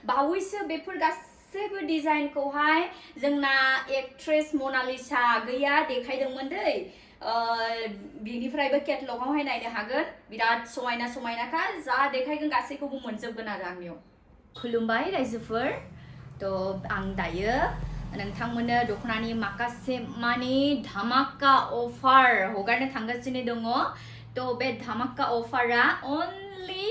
बावैसो बेफोर गासैबो डिजाइनखौहाय जोंना एक्ट्रेस मनालिसा गैया देखायदोंमोन दै बिनिफ्रायबो केटलगावहाय नायनो हागोन बिराद समायना समायनाखा जा देखायगोन गासैखौबो मोनजोबगोन आरो आंनियाव खुलुमबाय रायजोफोर थ' आं दायो नोंथांमोननो दखनानि माखासे मानि धामाका अफार हगारनो थांगासिनो दङ थ' बे धामाका अफारा अनलि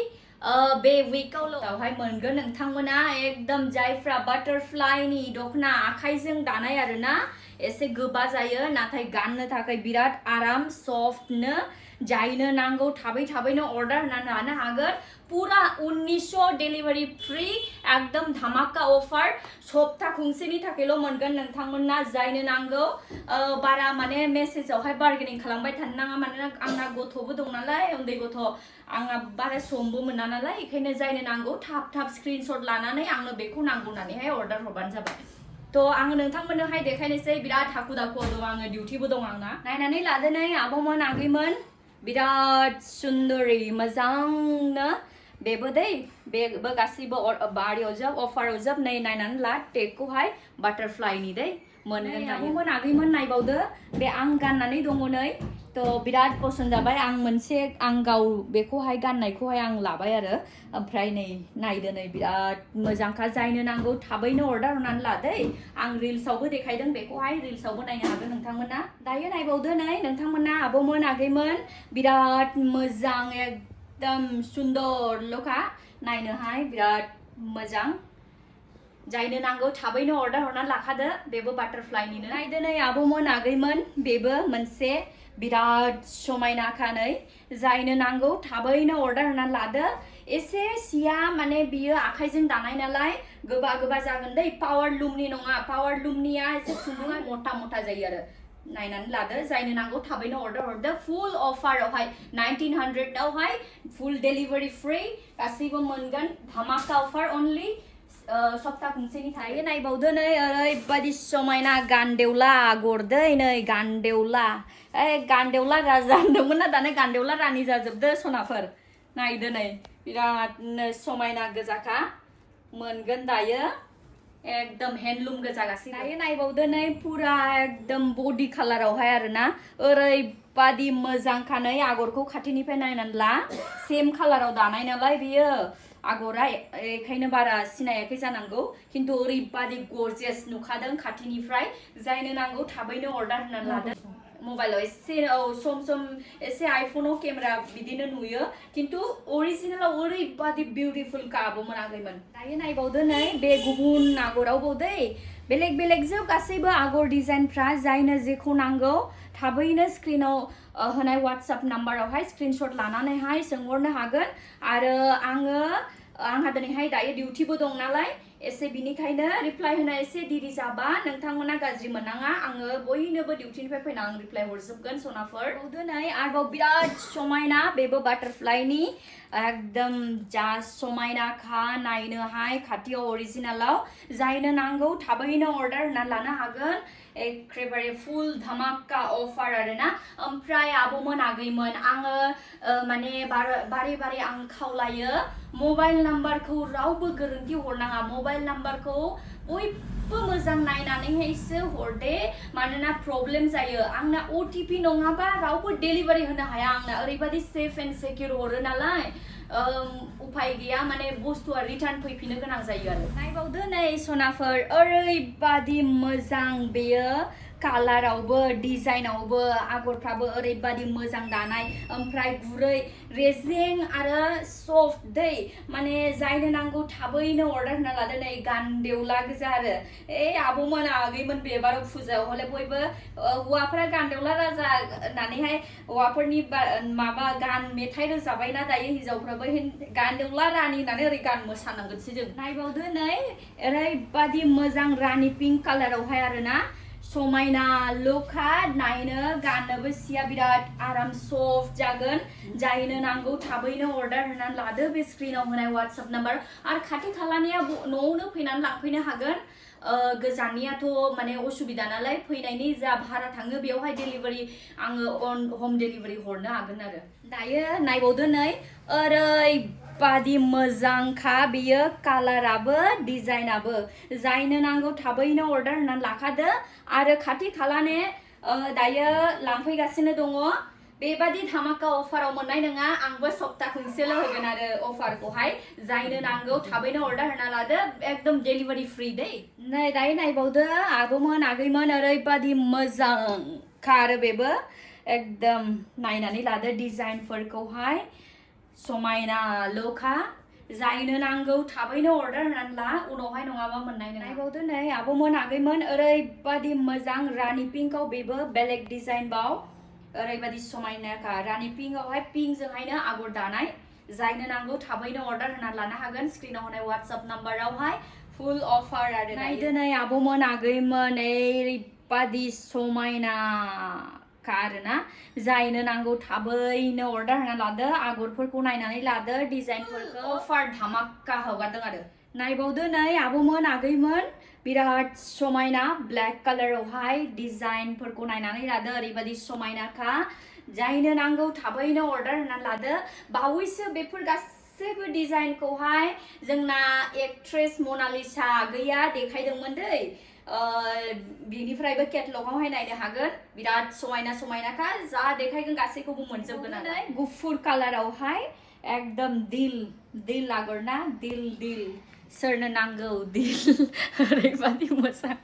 बे वीकावल'हाय मोनगोन नोंथांमोना एकदम जायफ्रा बाटारफ्लाइनि दखना आखाइजों दानाय आरोना एसे गोबा जायो नाथाय गाननो थाखाय बिराद आराम सफ्टनो जायनो नांगौ थाबैनो अर्डार होनानै लानो हागोन पूरा 1900 डेलिभारि फ्री एकदम धामाका अफार सप्ता खुंसेनि थाखायल' मोनगोन नोंथांमोना जायनो नांगौ बारा माने मेसेजावहाय बार्गेनिं खालामबाय थानो नाङा मानोना आंना गथ'बो दं नालाय उन्दै गथ' आंहा बारा समबो मोना नालाय बेखायनो जायनो नांगौ थाब स्क्रिनशट लानानै आंनो बेखौ नांगौ होननानैहाय अर्डार हरबानो जाबाय थ' आङो नोंथांमोननोहाय देखायनोसै बिराद हाखु दाखु दं आङो डिउटिबो दं आंना नायनानै लादो नै आब'मोन आगैमोन बिराद सुन्दरै मोजांनो बेबो दै बेबो गासैबो बारियाव जोब अफाराव जोब नै नायनानै ला टेगखौहाय बाटारफ्लाइनि दै मोनगोन आब'मोन आगैमोन नायबावदो बे आं गाननानै दङ नै थ' बिराद पसन्द जाबाय आं मोनसे आं गाव बेखौहाय गाननायखौहाय आं लाबाय आरो ओमफ्राय नै नायदो नै बिराद मोजांखा जायनो नांगौ थाबैनो अर्डार होनानै लादै आं रिल्सआवबो देखायदों बेखौहाय रिल्सआवबो नायनो हागोन नोंथांमोना दायो नायबावदो नै नोंथांमोना आब'मोन आगैमोन बिराद मोजां एकदम सुन्दरल'खा नायनोहाय बिराद मोजां जायनो नांगौ थाबैनो अर्डार हरनानै लाखादो बेबो बाटारफ्लाइनिनो नायदो नै आब'मोन आगैमोन बेबो मोनसे बिराद समायनाखा नै जायनो नांगौ थाबैनो अर्डार होनानै लादो एसे सिया माने बियो आखाइजों दानाय नालाय गोबा जागोन दै पावार लुमनि नङा पावार लुमनिया एसे खुन्दुङा मथा जायो आरो नायनानै लादो जायनो नांगौ थाबैनो अर्डार हरदो फुल अफारावहाय 1900 आवहाय फुल डेलिभारि फ्री गासैबो मोनगोन धामाका अफार अनलि सप्ता खुंसेनि थायो नायबावदो नै ओरैबायदि समायना गान्देवला आगर दै नै गान्देवला गान्देवला राजा होनदोंमोन ना दाना गान्देवला रानि जाजोबदो सनाफोर नायदो नै बिरादनो समायना गोजाखा मोनगोन दायो एकदम हेन्डलुम गोजा गासैबो दायो नायबावदो नै पुरा एकदम बडि कालारावहाय आरोना ओरैबादि मोजांखा नै आगरखौ खाथिनिफ्राय नायनानै ला सेम कालाराव दानाय नालाय बियो आगरा एखायनो बारा सिनायाखै जानांगौ खिन्थु ओरैबादि गरजियास नुखादों खाथिनिफ्राय जायनो नांगौ थाबैनो अर्डार होनानै लादो मबाइलाव एसे सम एसे आइफोनाव केमेरा बिदिनो नुयो खिन्थु अरिजिनेलाव ओरैबादि बिउटिफुल का आब'मोन आगैमोन दायो नायबावदो नै बे गुबुन आगरावबो दै बेलेग जोब गासैबो आगर डिजाइनफ्रा जायनो जेखौ नांगौ थाबैनो स्क्रिनाव होनाय वाट्सएप नाम्बारावहाय स्क्रिनशट लानानैहाय सोंहरनो हागोन आरो आंहा दिनैहाय दायो डिउटिबो दं नालाय एसे बिनिखायनो रिप्लाय होना एसे दिरि जाबा नोंथांमोना गाज्रि मोननाङा आङो बयनोबो डिउटिनिफ्राय फैना आं रिप्लाय हरजोबगोन सनाफोर नै आरोबाव बिराद समायना बेबो बाटारफ्लाइनि एकदम जा समायनाखा नायनोहाय खाथियाव अरिजिनेलाव जायनो नांगौ थाबैनो अर्डार होनानै लानो हागोन एखेबारे फुल धामाका अफार आरोना ओमफ्राय आब'मोन आगैमोन आङो माने बारे आं खावलायो मबाइल नाम्बारखौ रावबो गोरोन्थि हरनाङा मबाइल नाम्बारखौ बयबो मोजां नायनानैहायसो हरदे मानोना प्रब्लेम जायो आंना OTP नङाबा रावबो डेलिभारि होनो हाया आंना ओरैबादि सेफ एन्ड सेक्युर हरो नालाय उपाय गैया माने बुस्थुआ रिटार्न फैफिननो गोनां जायो आरो नायबावदो नै सनाफोर ओरैबादि मोजां बेयो कालारावबो डिजाइनावबो आगरफ्राबो ओरैबादि मोजां दानाय ओमफ्राय गुरै रेजें आरो सफ्ट दै माने जायनो नांगौ थाबैनो अर्डार होना लादो नै गान्देवला गोजा आरो आब'मोन आगैमोन बेबाराव फुजायाव हले बयबो हौवाफोरा गान्देवला राजा होननानैहाय हौवाफोरनि माबा गान मेथाइ रोजाबायना दायो हिन्जावफ्राबो गान्देवला रानि होननानै ओरै गान मोसानांगोनसो जों नायबावदो नै ओरैबादि मोजां रानि पिंक कालारावहाय आरोना समायना लुखा नायनो गाननोबो सिया बिराद आराम सफ्ट जागोन जायनो नांगौ थाबैनो अर्डार होनानै लादो बे स्क्रिनाव होनाय वाट्सएप नाम्बार आरो खाथि खालानिया न'आवनो फैनानै लांफैनो हागोन गोजाननियाथ' माने असुबिदा नालाय फैनायनि जा भारा थाङो बेयावहाय डेलिभारि आङो होम डेलिभारि हरनो हागोन आरो दायो नायबावदो नै ओरै ओरैबादि मोजांखा बेयो कालाराबो डिजाइनाबो जायनो नांगौ थाबैनो अर्डार होनानै लाखादो आरो खाथि खालाने दायो लांफैगासिनो दङ बेबादि धामाका अफाराव मोननाय नङा आंबो सप्ता खनसेल' होगोन आरो अफारखौहाय जायनो नांगौ थाबैनो अर्डार होना लादो एकदम डेलिभारि फ्रि दै नै दायो नायबावदो आबौमोन आगैमोन ओरैबादि मोजांखा आरो बेबो एकदम नायनानै लादो डिजाइनफोरखौहाय समायना ल'खा जायनो नांगौ थाबैनो अर्डार होनानै ला उनावहाय नङाबा मोननाय नङा नायबावदो नै आबौमोन आगैमोन ओरैबादि मोजां रानि पिंकआव बेबो बेलेग डिजाइन बाव ओरैबादि समायनाखा रानि पिंकआवहाय पिंकजोंहायनो आगर दानाय जायनो नांगौ थाबैनो अर्डार होनानै लानो हागोन स्क्रिनाव होनाय WhatsApp नाम्बारावहाय फुल अफार आरो नायदो नै आबौमोन आगैमोन ओरैबादि समायना आरोना जायनो नांगौ थाबैनो अर्डार होना लादो आगरफोरखौ नायनानै लादो डिजाइनफोरखौ अफार धामाका हगारदों आरो नायबावदो नै आबौमोन आगैमोन बिराद समायना ब्लेक कालारावहाय डिजाइनफोरखौ नायनानै लादो ओरैबादि समायनाखा जायनो नांगौ थाबैनो अर्डार होना लादो बावैसो बेफोर गासैबो डिजाइनखौहाय जोंना एक्ट्रेस मनालिसा गैया देखायदोंमोन दै बिनिफ्रायबो केटलगावहाय नायनो हागोन बिराद समायना समायनाखा जा देखायगोन गासैखौबो मोनजोबगोन आरो गुफुर कालारावहाय एकदम दिल आगरना दिल सोरनो नांगौ दिल ओरैबादि मोजां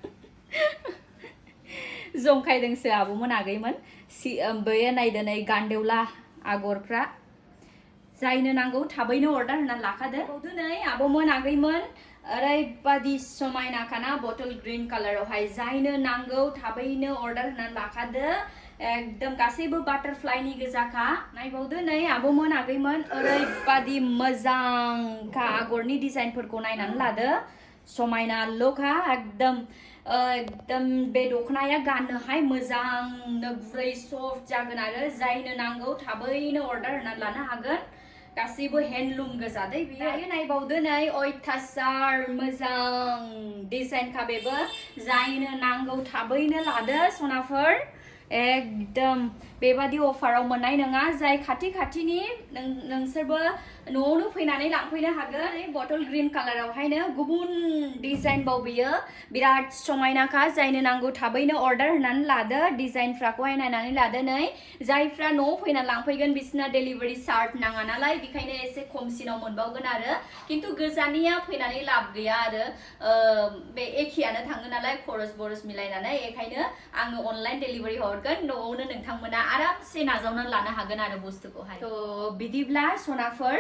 जंखायदोंसो आबौमोन आगैमोन बेयो नायदो नै गान्देवला आगरफ्रा जायनो नांगौ थाबैनो अर्डार होनानै लाखादो नै आबौमोन आगैमोन ओरैबादि समायनाखाना बटल ग्रीन कालारावहाय जायनो नांगौ थाबैनो अर्डार होनानै लाखादो एकदम गासैबो बाटारफ्लाइनि गोजाखा नायबावदो नै आबौमोन आगैमोन ओरैबादि मोजांखा आगरनि डिजाइनफोरखौ नायनानै लादो समायना ल'खा एकदम बे दखनाया गाननोहाय मोजांनो गुरै सफ्ट जागोन आरो जायनो नांगौ थाबैनो अर्डार होनानै लानो हागोन गासैबो हेन्डलुम गोजा दै बियो नायबावदो नै अयथासार मोजां डिजाइनखा बेबो जायनो नांगौ थाबैनो लादो सनाफोर एकदम बेबादि अफाराव मोननाय नङा जाय खाथिनि नोंसोरबो न'आवनो फैनानै लांफैनो हागोन बटल ग्रीन कालारावहायनो गुबुन डिजाइन बाव बियो बिराद समायनाखा जायनो नांगौ थाबैनो अर्डार होनानै लादो डिजाइनफ्राखौहाय नायनानै लादो नै जायफ्रा न'आव फैनानै लांफैगोन बिसोरना डेलिभारि चार्ज नाङा नालाय बेखायनो एसे खमसिनाव मोनबावगोन आरो खिन्थु गोजाननिया फैनानै लाब गैया आरो बे एखेयानो थाङो नालाय खरस बरस मिलायनानै बेखायनो आङो अनलाइन डेलिभारि हरगोन न'आवनो नोंथांमोना आरामसे नाजावनानै लानो हागोन आरो बुस्थुखौहाय थ' बिदिब्ला सनाफोर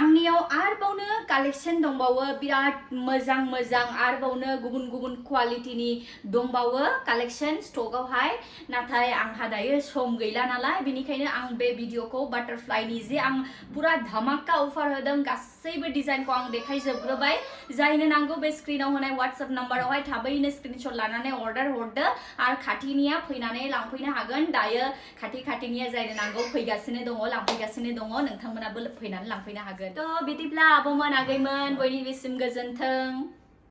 आंनियाव आरोबावनो कालेक्शन दंबावो बिराद मोजां आरोबावनो गुबुन क्वालिटिनि दंबावो कालेक्शन स्टकआवहाय नाथाय आंहा दायो सम गैला नालाय बेनिखायनो आं बे भिडिअखौ बाटारफ्लाइनि जे आं पुरा धामाका अफार होदों गासैबो डिजाइनखौ आं देखायजोबग्रोबाय जायनो नांगौ बे स्क्रिनाव होनाय WhatsApp नाम्बारावहाय थाबैनो स्क्रिनशट लानानै अर्डार हरदो आरो खाथिनिया फैनानै लांफैनो हागोन दायो खाथिनिया जायनो नांगौ फैगासिनो दङ लांफैगासिनो दङ नोंथांमोनाबो फैनानै लांफैनो हागोन थ' बिदिब्ला आबौमोन आगैमोन बयनिबोसिम गोजोन्थों